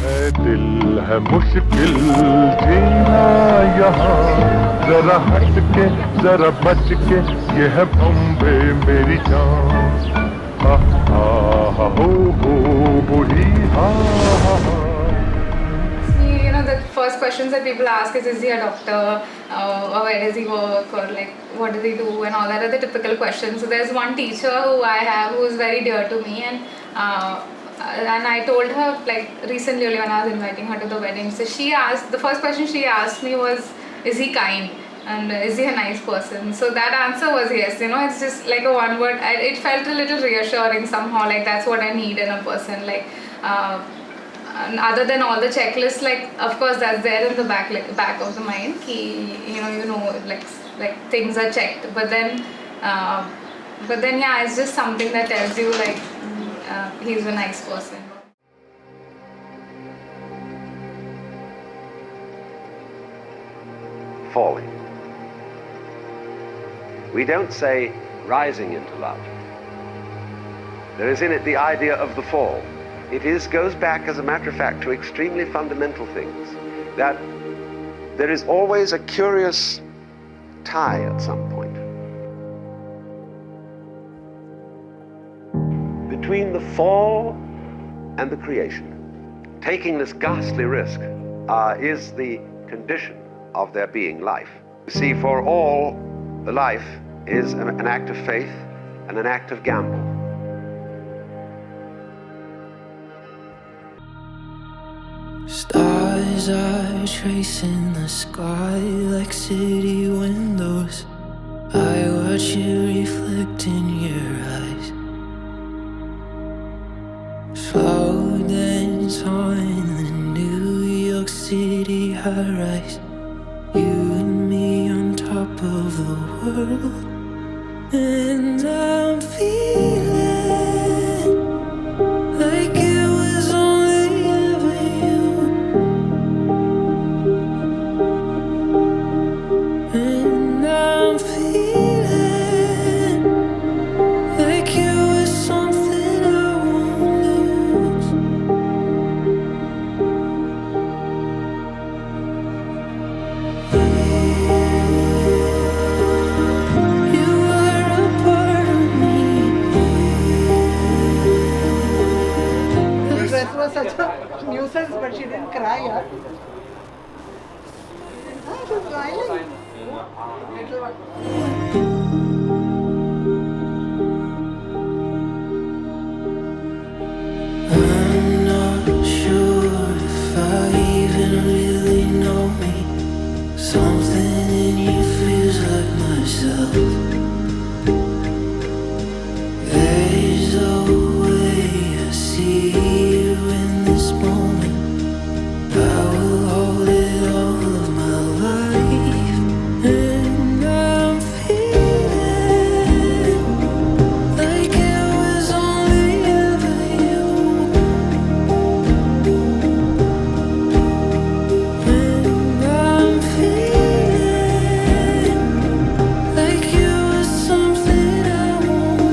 ऐ दिल है मुश्किल जीना यहाँ, जरा हट के जरा बच के, ये है बॉम्बे मेरी जान। हा हा हा हो ही हा हा हा। The first questions that people ask is he a doctor, or where does he work, or like what does he do, and all that are the typical questions. So there's one teacher who I have who is very dear to me, and I told her like recently when I was inviting her to the wedding. So she asked, the first question she asked me was, is he kind? And is he a nice person? So that answer was yes. It's just like a one word. It felt a little reassuring somehow. Like that's what I need in a person. Like. And other than all the checklists, like of course that's there in the back of the mind, like things are checked, but then yeah, it's just something that tells you like he's a nice person. Falling. We don't say rising into love. There is in it the idea of the fall. It goes back, as a matter of fact, to extremely fundamental things. That there is always a curious tie at some point between the fall and the creation. Taking this ghastly risk is the condition of there being life. You see, for all, the life is an act of faith and an act of gamble. Stars are tracing the sky like city windows. I watch you reflect in your eyes. Slow dance on the New York City high rise. You and me on top of the world. And I'm feeling like it was only ever you. And I'm feeling like you was something I won't lose. You were a part of me. The dress was such a nuisance, but she didn't cry, yeah. Ah, she was smiling. Little one. I'm not sure if I even really know me. Something in you feels like myself. There's a way I see you in this moment. I will hold it all of my life. And I'm feeling like it was only ever you. And I'm feeling like you were something I won't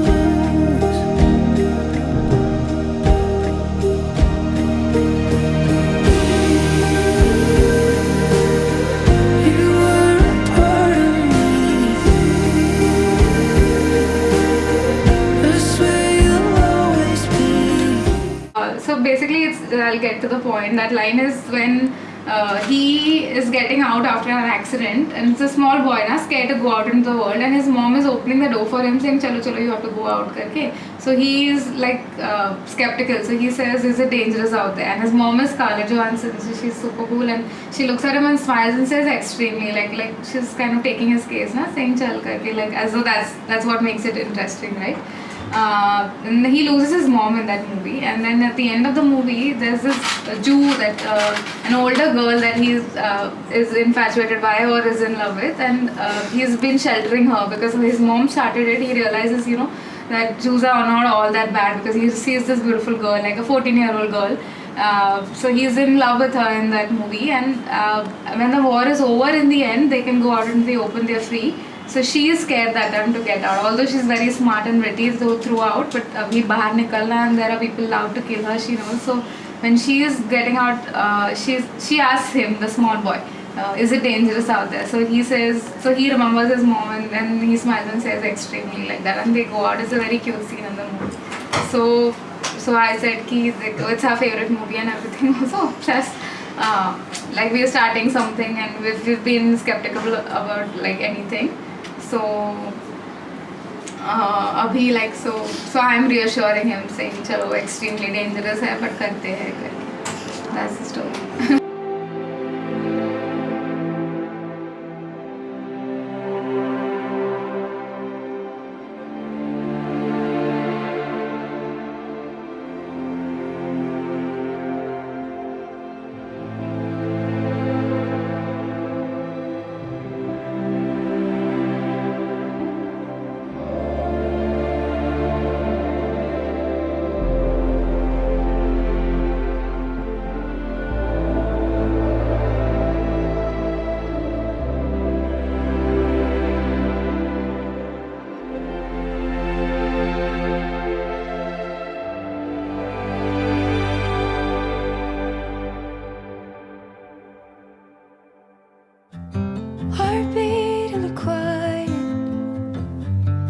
lose. You were a part of me. I swear you'll always be. So basically, I'll get to the point. That line is when he is getting out after an accident, and it's a small boy, scared to go out into the world, and his mom is opening the door for him, saying, "Chalo, chalo, you have to go out." Karke. So he is like skeptical. So he says, "Is it dangerous out there?" And his mom is Scarlett Johansson, so she's super cool, and she looks at him and smiles and says, "Extremely," like she's kind of taking his case, saying, "Chal," karke, like as though that's what makes it interesting, right? And he loses his mom in that movie, and then at the end of the movie there's this Jew that an older girl that he is infatuated by or is in love with, and he's been sheltering her because his mom started it. He realizes that Jews are not all that bad because he sees this beautiful girl, like a 14-year-old girl. So he's in love with her in that movie, and when the war is over, in the end they can go out into the open, they're free. So she is scared that time to get out, although she's very smart and witty throughout, but abhi bahar nikalna and there are people out to kill her, she knows. So when she is getting out, she asks him, the small boy, is it dangerous out there? So he says, so he remembers his mom, and then he smiles and says extremely, like that, and they go out. It's a very cute scene in the movie. So I said ki it's her favorite movie and everything also. Plus like we're starting something, and we've been skeptical about like anything. So abhi like so I'm reassuring him, saying chalo extremely dangerous hai but karte hai karke. That's the story. Heartbeat in the quiet,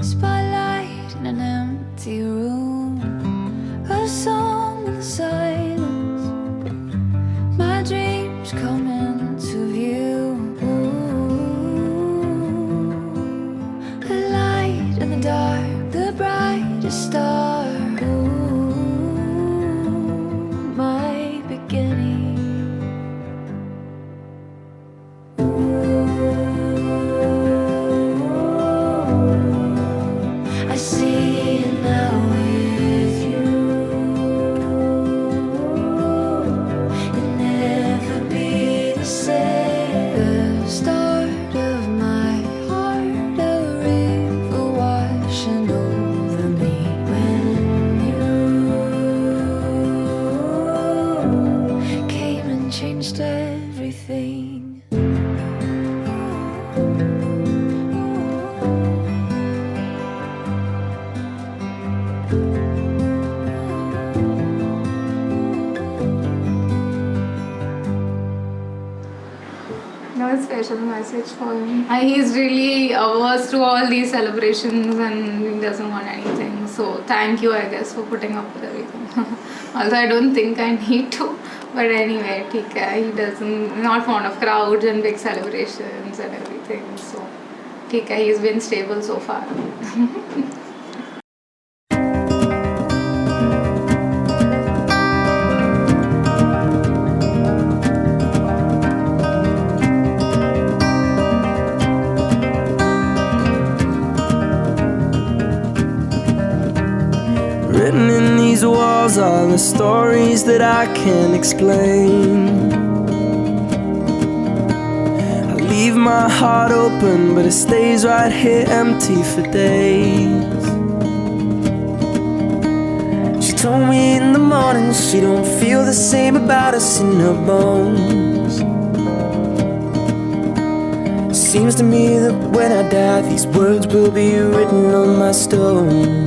spotlight in an empty room, a song in the silence, my dreams come into view. A light in the dark, the brightest star, my beginning. I see it now with you. It'll never be the same. The start of my heart, a river washing over me. When you came and changed everything. No special message for him. He's really averse to all these celebrations and he doesn't want anything. So thank you, I guess, for putting up with everything. Also, I don't think I need to. But anyway, he doesn't, not fond of crowds and big celebrations and everything. So he's been stable so far. Written in these walls are the stories that I can't explain. I leave my heart open, but it stays right here empty for days. She told me in the morning she don't feel the same about us in her bones. Seems to me that when I die, these words will be written on my stone.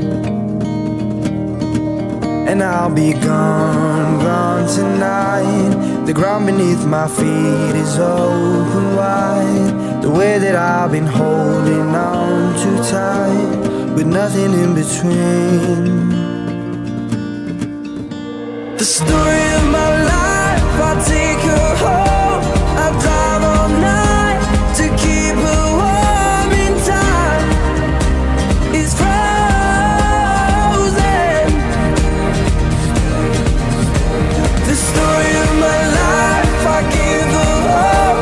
And I'll be gone, gone tonight. The ground beneath my feet is open wide. The way that I've been holding on too tight, with nothing in between. The story of my life, I take her home. I drive all night to keep her warm in time. It's frozen. The story of my life, I give her all.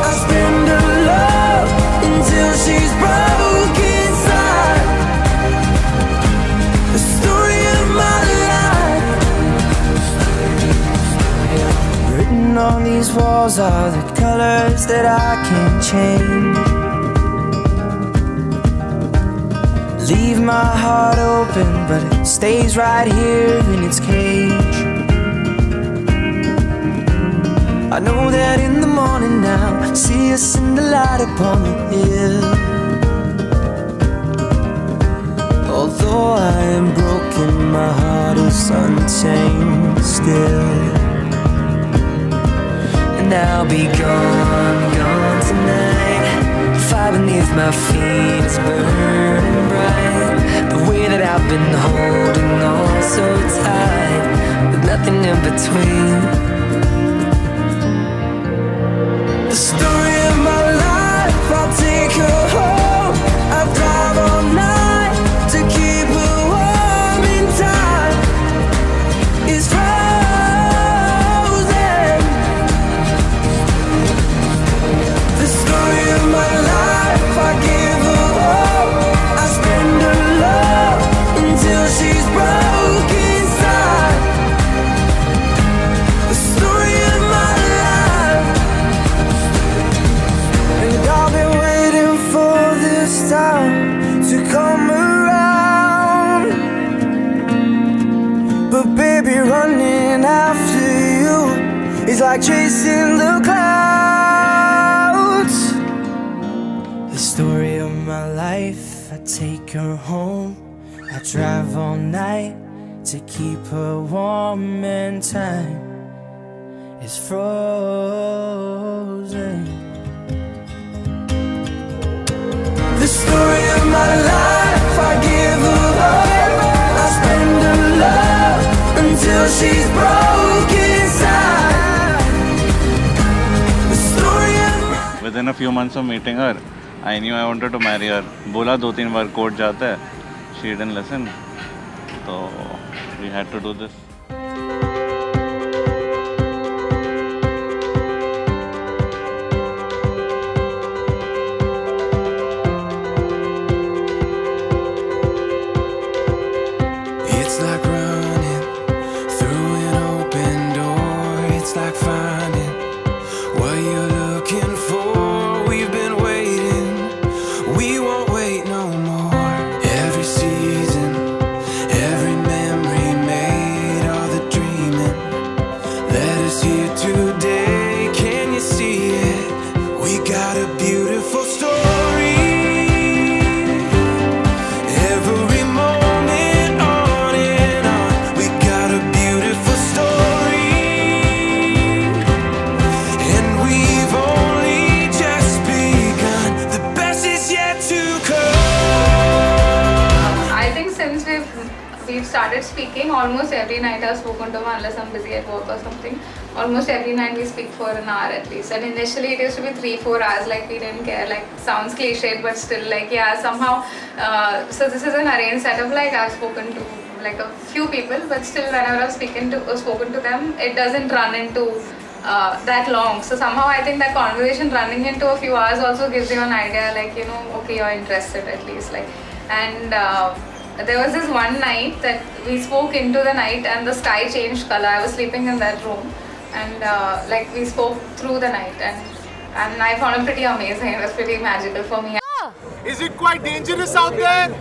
I spend her love until she's broke inside. The story of my life. Written on these walls are the colors that I can't change. Leave my heart open, but it stays right here in its cage. I know that in the morning now, see us in the light upon the hill. Although I am broken, my heart is untamed still. I'll be gone, gone tonight. Fire beneath my feet is burning bright. The way that I've been holding on so tight, with nothing in between. The story of my life, I'll take her home. I'll drive all night to keep her warm in time. It's frozen. The story of my life, I give her all. I spend her love until she's broke inside. The story of my life. And I've been waiting for this time to come around. But baby, running after you is like chasing the clouds. The story of my life, I take her home. I drive all night to keep her warm and time is frozen. The story of my life, I give her all. I spend her love until she's broke inside. The story of my Within a few months of meeting her, I knew I wanted to marry her. बोला 2-3 बार court जाता है. She didn't listen. So we had to do this. It's like running through an open door. It's like finding what you're looking for. We've been waiting, we won't wait no more. Every season, every memory made, all the dreaming led us here today. Can you see it? We got a beautiful story. Every moment on and on, we got a beautiful story. And we've only just begun. The best is yet to come. I think since we've started speaking, almost every night I've spoken to him unless I'm busy at work or something. Almost every night we speak for an hour at least. And initially it used to be 3-4 hours, like we didn't care. Like sounds cliched, but still, like yeah, somehow. So this is an arranged setup. Like I've spoken to like a few people, but still whenever I've spoken to them, it doesn't run into that long. So somehow I think that conversation running into a few hours also gives you an idea, like you know, okay, you're interested at least. Like and. There was this one night that we spoke into the night and the sky changed color. I was sleeping in that room and like we spoke through the night and I found it pretty amazing. It was pretty magical for me. Is it quite dangerous out there?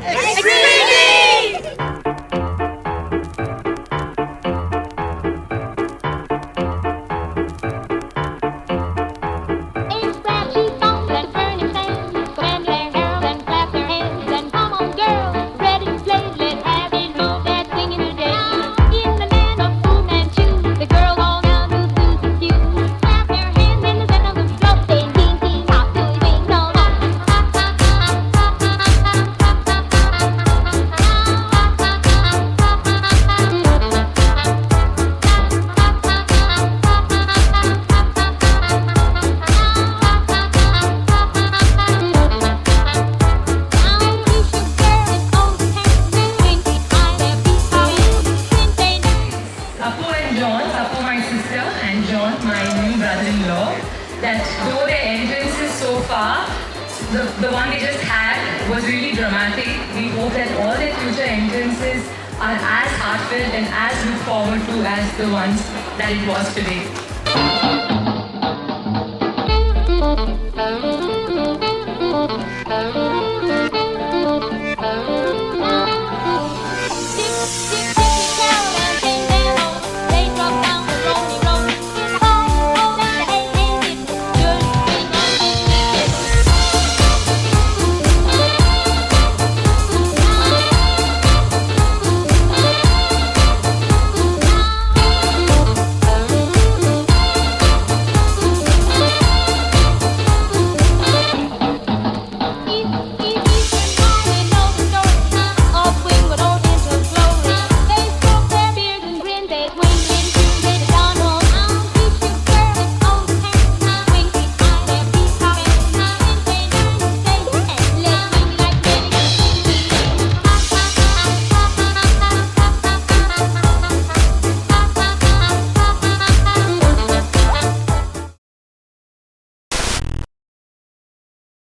Ain't scratchy bones and burning flames, bend their girls and clap their hands and come on girls, ready to play, let's have it, move that swinging today. In the land of Fu Manchu, the girls all down to Susan Q. Clap their hands in the center of the floor, saying ding ding hop to the swing so long. Apu and John, Apu my sister and John my new brother-in-law, that though their entrances so far, the one they just had was really dramatic. We hope that all their future entrances are as heartfelt and as look forward to as the ones that it was today.